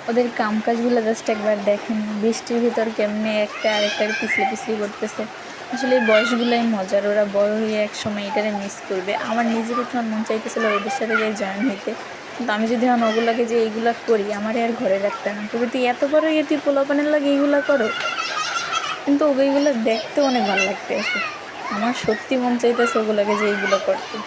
ওদের কাম কাজগুলো জাস্ট একবার দেখেন, বৃষ্টির ভিতর কেমনে একটা আরেকটার পিছলে পিছলি করতেছে। আসলে এই বয়সগুলোই মজার, ওরা বড় হয়ে এক সময় এটারে মিস করবে। আমার নিজেরই তখন মন চাইতেছিল ওদের সাথে যে জয়েন হইতে, কিন্তু আমি যদি এখন ওগুলাকে যে এইগুলা করি আমারে আর ঘরে রাখতে না, তবে তুই এত বড় হয়ে তুই পোলাপানের লাগে এইগুলা করো। কিন্তু ওইগুলো দেখতে অনেক ভালো লাগতে আছে, আমার সত্যি মন চাইতেছে ওগুলাকে যে এইগুলো করতে।